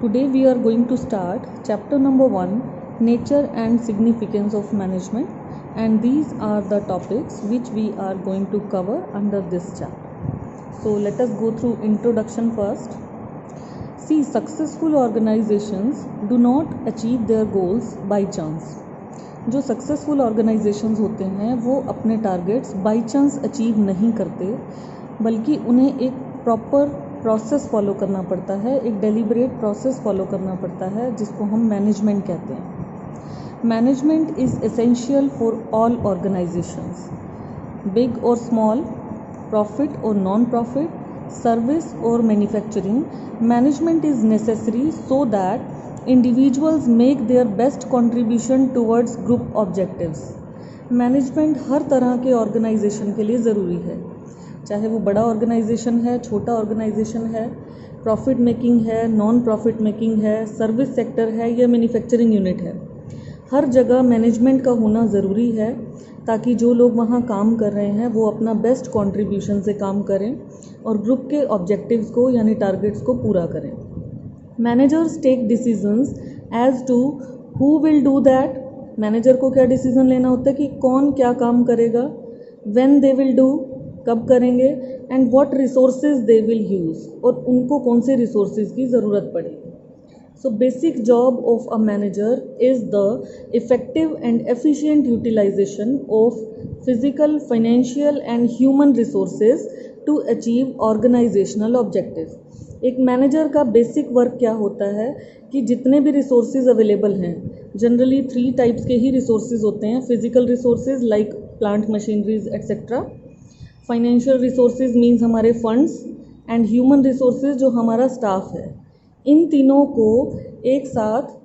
Today we are going to start chapter number 1, Nature and Significance of Management, and these are the topics which we are going to cover under this chapter. So let us go through introduction first. See, successful organizations do not achieve their goals by chance. जो successful organisations होते हैं वो अपने targets by chance achieve नहीं करते, बल्कि उन्हें एक प्रॉपर प्रोसेस फॉलो करना पड़ता है, एक डेलिब्रेट प्रोसेस फॉलो करना पड़ता है जिसको हम मैनेजमेंट कहते हैं. Management is essential for all organisations, big और स्मॉल, प्रॉफिट और नॉन प्रॉफिट, सर्विस और manufacturing. Management is necessary so that individuals make their best contribution towards group objectives. Management हर तरह के ऑर्गेनाइजेशन के लिए ज़रूरी है, चाहे वो बड़ा ऑर्गेनाइजेशन है, छोटा ऑर्गेनाइजेशन है, प्रॉफिट मेकिंग है, नॉन प्रॉफिट मेकिंग है, सर्विस सेक्टर है या मैन्युफैक्चरिंग यूनिट है. हर जगह मैनेजमेंट का होना ज़रूरी है ताकि जो लोग वहाँ काम कर रहे हैं वो अपना बेस्ट कंट्रीब्यूशन से काम करें और ग्रुप के ऑब्जेक्टिव्स को यानी टारगेट्स को पूरा करें. Managers take decisions as to who will do that. Manager को क्या डिसीजन लेना होता है कि कौन क्या काम करेगा, व्हेन दे विल डू, कब करेंगे, and what resources they will use, और उनको कौन से रिसोर्सेज की ज़रूरत पड़ेगी. So basic job of a manager is the effective and efficient utilisation of physical, financial and human resources to achieve organisational objective. एक मैनेजर का बेसिक वर्क क्या होता है कि जितने भी रिसोर्सेज अवेलेबल हैं, जनरली 3 टाइप्स के ही रिसोर्सेज होते हैं. Physical resources like plant machineries etcetera, financial resources means हमारे फंड्स, एंड ह्यूमन रिसोर्सेज जो हमारा स्टाफ है. इन तीनों को एक साथ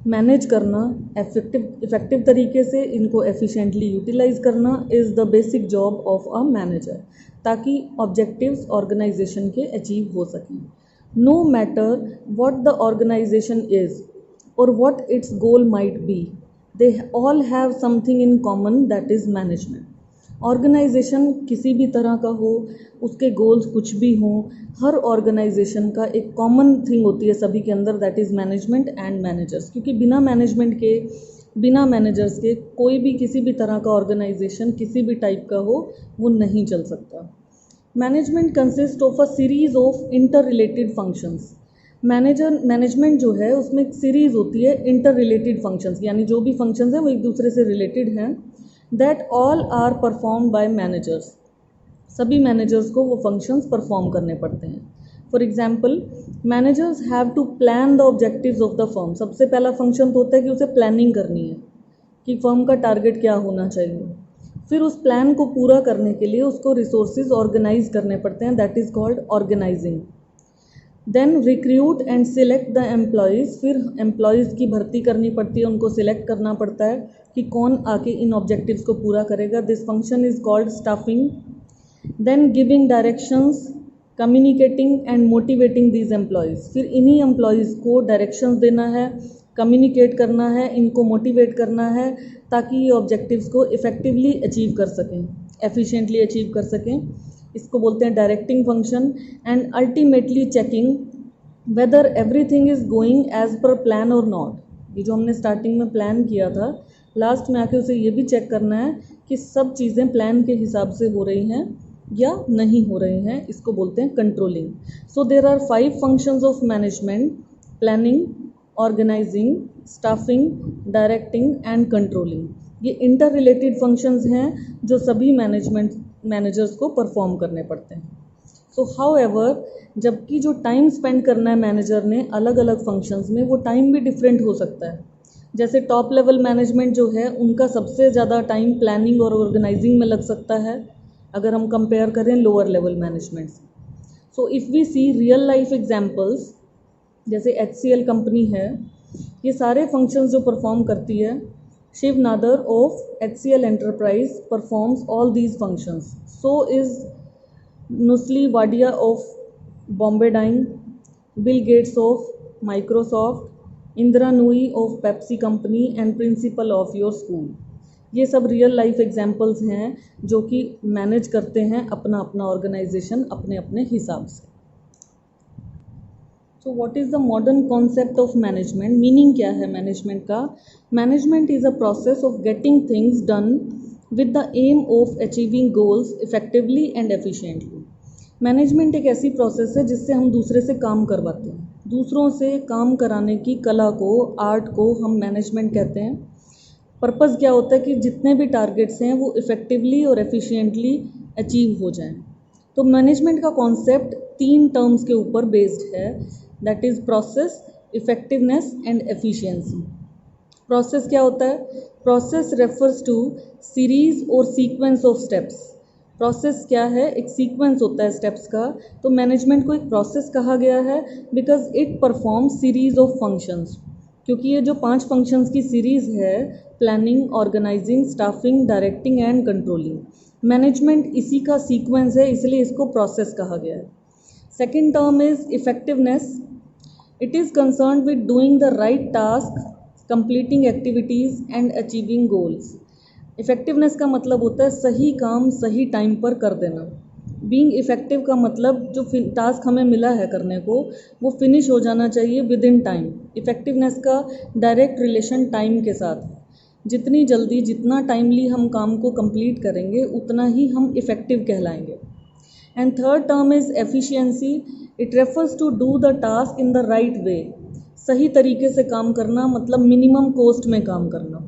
मैनेज करना, इफ़ेक्टिव तरीके से इनको एफिशिएंटली यूटिलाइज करना is the basic job of a manager, ताकि ऑब्जेक्टिव्स ऑर्गेनाइजेशन के अचीव हो सकें. No matter what the organisation is और what its goal might be, they all have something in common, that is management. Organisation किसी भी तरह का हो, उसके गोल्स कुछ भी हों, हर ऑर्गेनाइजेशन का एक कॉमन थिंग होती है सभी के अंदर, that is management and managers. क्योंकि बिना मैनेजमेंट के, बिना मैनेजर्स के कोई भी किसी भी तरह का ऑर्गेनाइजेशन किसी भी टाइप का हो वो नहीं चल सकता. Management consist of a series of inter related functions. Management जो है उसमें एक सीरीज होती है इंटर रिलेटेड फंक्शंस, यानी जो भी फंक्शंस हैं वो एक दूसरे से रिलेटेड हैं. That all are perform by managers. सभी मैनेजर्स को वो फंक्शंस परफॉर्म करने पड़ते हैं. For example, managers have to plan the objectives of the firm. सबसे पहला फंक्शन तो होता है कि उसे प्लानिंग करनी है कि फर्म का टारगेट क्या होना चाहिए. फिर उस प्लान को पूरा करने के लिए उसको रिसोर्सेज ऑर्गेनाइज करने पड़ते हैं, that is called organising. Then recruit and select the employees. फिर एम्प्लॉयज़ की भर्ती करनी पड़ती है, उनको सिलेक्ट करना पड़ता है कि कौन आके इन ऑब्जेक्टिव्स को पूरा करेगा. This function is called staffing. Then giving directions, communicating and motivating these employees. फिर इन्हीं एम्प्लॉयज़ को डायरेक्शंस देना है, कम्युनिकेट करना है, इनको मोटिवेट करना है ताकि ये ऑब्जेक्टिव्स को इफ़ेक्टिवली अचीव कर सकें, एफिशिएंटली अचीव कर सकें. इसको बोलते हैं directing function. And ultimately checking whether everything is going as per plan और नॉट. ये जो हमने स्टार्टिंग में प्लान किया था, लास्ट में आके उसे ये भी चेक करना है कि सब चीज़ें प्लान के हिसाब से हो रही हैं या नहीं हो रही हैं. इसको बोलते हैं controlling. So there are 5 functions of management: planning, organising, staffing, directing and controlling. ये इंटर रिलेटेड फंक्शंस हैं जो सभी मैनेजर्स को परफॉर्म करने पड़ते हैं. सो हाउएवर, जबकि जो टाइम स्पेंड करना है मैनेजर ने अलग अलग फंक्शंस में, वो टाइम भी डिफरेंट हो सकता है. जैसे टॉप लेवल मैनेजमेंट जो है उनका सबसे ज़्यादा टाइम प्लानिंग और ऑर्गेनाइजिंग में लग सकता है अगर हम कंपेयर करें लोअर लेवल मैनेजमेंट से. So if we see real life examples, जैसे HCL कंपनी है, ये सारे फंक्शंस जो परफॉर्म करती है, Shiv Nadar of HCL enterprise performs all these functions. So is Nusli Wadia of Bombay Dyeing, Bill Gates of Microsoft, Indra Nooyi of Pepsi company and principal of your school. ये सब रियल लाइफ एग्जांपल्स हैं जो कि मैनेज करते हैं अपना अपना ऑर्गेनाइजेशन अपने अपने हिसाब से. So what is the modern concept of management? Meaning क्या है मैनेजमेंट का? Management is a process of getting things done with the aim of achieving goals effectively and efficiently. Management एक ऐसी प्रोसेस है जिससे हम दूसरे से काम करवाते हैं। दूसरों से काम कराने की कला को, आर्ट को हम मैनेजमेंट कहते हैं। पर्पज़ क्या होता है कि जितने भी टारगेट्स हैं वो इफ़ेक्टिवली और एफिशिएंटली अचीव हो जाएं। तो मैनेजमेंट का कॉन्सेप्ट 3 टर्म्स के ऊपर बेस्ड है, that is process, effectiveness and efficiency. Process क्या होता है? प्रोसेस रेफर्स टू सीरीज और सीक्वेंस ऑफ स्टेप्स। प्रोसेस क्या है? एक सीक्वेंस होता है स्टेप्स का। तो मैनेजमेंट को एक प्रोसेस कहा गया है because it perform series of functions, क्योंकि ये जो 5 फंक्शंस की सीरीज है, planning, organising, staffing, directing and controlling, management इसी का सीक्वेंस है, इसलिए इसको प्रोसेस कहा गया है। Second term is effectiveness. It is concern with doing the right task, completing activities and achieving goals. Effectiveness का मतलब होता है सही काम सही टाइम पर कर देना। बीइंग इफेक्टिव का मतलब जो टास्क हमें मिला है करने को वो फिनिश हो जाना चाहिए विद इन टाइम। इफेक्टिवनेस का डायरेक्ट रिलेशन टाइम के साथ। जितनी जल्दी, जितना टाइमली हम काम को कंप्लीट करेंगे उतना ही हम इफेक्टिव कहलाएंगे। And third term is efficiency. It refers to do the task in the right way. सही तरीके से काम करना मतलब मिनिमम कॉस्ट में काम करना।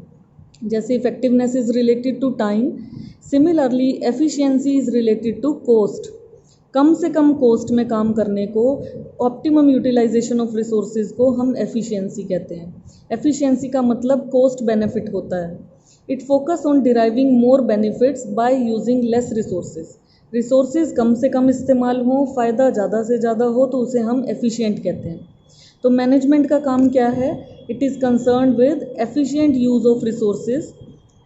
जैसे effectiveness is related to time, similarly efficiency is related to cost. कम से कम कॉस्ट में काम करने को, ऑप्टिमम यूटिलाइजेशन ऑफ रिसोर्सेज को हम एफिशिएंसी कहते हैं। एफिशिएंसी का मतलब कॉस्ट बेनिफिट होता है। It focus on deriving more benefits by using less resources. Resources कम से कम इस्तेमाल हो, फ़ायदा ज़्यादा से ज़्यादा हो, तो उसे हम एफिशिएंट कहते हैं। तो मैनेजमेंट का काम क्या है? It is concern with efficient use of resources,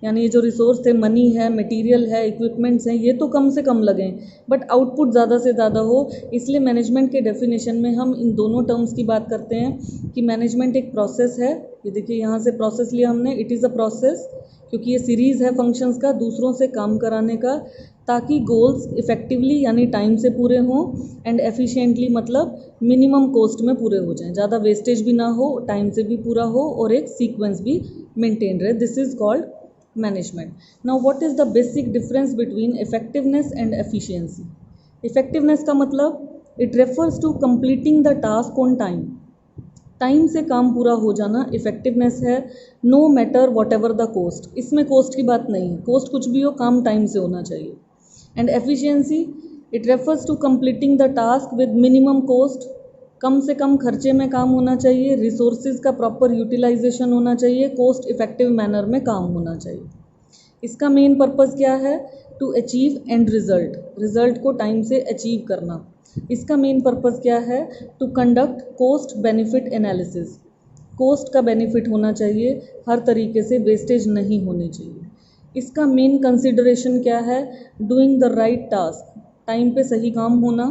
यानी ये जो रिसोर्स थे, मनी है, मटेरियल है, इक्विपमेंट्स हैं, ये तो कम से कम लगें बट आउटपुट ज़्यादा से ज़्यादा हो। इसलिए मैनेजमेंट के डेफिनेशन में हम इन दोनों टर्म्स की बात करते हैं कि मैनेजमेंट एक प्रोसेस है। ये देखिए यहाँ से प्रोसेस लिया हमने, इट इज़ अ प्रोसेस, क्योंकि ये सीरीज़ है फंक्शंस का दूसरों से काम कराने का, ताकि गोल्स इफेक्टिवली यानी टाइम से पूरे हों एंड एफिशिएंटली मतलब मिनिमम कॉस्ट में पूरे हो जाएं, ज़्यादा वेस्टेज भी ना हो, टाइम से भी पूरा हो और एक सीक्वेंस भी मेंटेन रहे। This is called management. Now what is the basic difference between effectiveness and efficiency? Effectiveness का मतलब it refers to completing the task on time. Time से काम पूरा हो जाना इफेक्टिवनेस है, no matter whatever the cost. इसमें cost की बात नहीं है, कॉस्ट कुछ भी हो, काम टाइम से होना चाहिए। And efficiency, it refers to completing the task with minimum cost. कम से कम खर्चे में काम होना चाहिए, रिसोर्सेज का प्रॉपर यूटिलाइजेशन होना चाहिए, कॉस्ट इफेक्टिव मैनर में काम होना चाहिए। इसका मेन पर्पज़ क्या है? To achieve end result, result को टाइम से अचीव करना। इसका मेन पर्पज़ क्या है? To conduct cost benefit analysis. Cost का बेनिफिट होना चाहिए, हर तरीके से वेस्टेज नहीं होनी चाहिए। इसका मेन कंसिडरेशन क्या है? Doing the right task, time पे सही काम होना,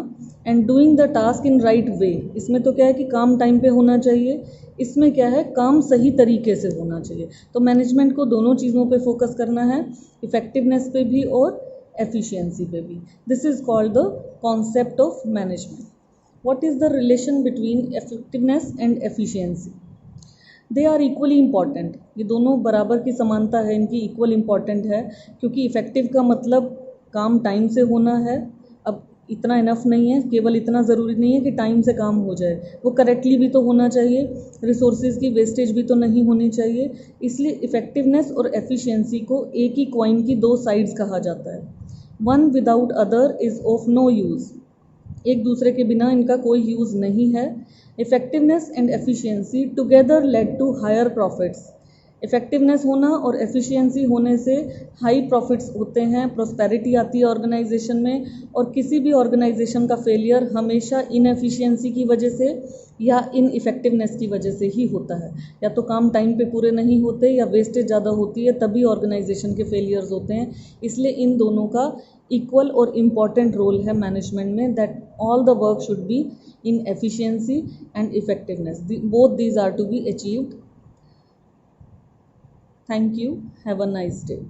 and doing the task in right way. इसमें तो क्या है कि काम टाइम पे होना चाहिए, इसमें क्या है, काम सही तरीके से होना चाहिए। तो मैनेजमेंट को दोनों चीज़ों पे फोकस करना है, इफेक्टिवनेस पे भी और एफिशिएंसी पे भी। This is called the concept of management. What is the relation between effectiveness and efficiency? They are equally important. ये दोनों बराबर की समानता है, इनकी इक्वल इम्पॉर्टेंट है, क्योंकि इफेक्टिव का मतलब काम टाइम से होना है। अब इतना इनफ नहीं है, केवल इतना ज़रूरी नहीं है कि टाइम से काम हो जाए, वो करेक्टली भी तो होना चाहिए, रिसोर्सेज की वेस्टेज भी तो नहीं होनी चाहिए। इसलिए इफेक्टिवनेस और एफिशिएंसी को एक ही कॉइन की 2 साइड्स कहा जाता है। One without other is of no use. एक दूसरे के बिना इनका कोई यूज़ नहीं है। Effectiveness and efficiency together lead to higher profits. Effectiveness होना और एफिशिएंसी होने से हाई प्रॉफिट्स होते हैं, प्रॉस्पेरिटी आती है ऑर्गेनाइजेशन में। और किसी भी ऑर्गेनाइजेशन का फेलियर हमेशा इनएफिशिएंसी की वजह से या इनइफेक्टिवनेस की वजह से ही होता है। या तो काम टाइम पे पूरे नहीं होते या वेस्टेज ज़्यादा होती है, तभी ऑर्गेनाइजेशन के फेलियर्स होते हैं। इसलिए इन दोनों का इक्वल और इम्पॉर्टेंट रोल है मैनेजमेंट में, that all the work should be in efficiency and effectiveness. Both these are to be achieved. Thank you. Have a nice day.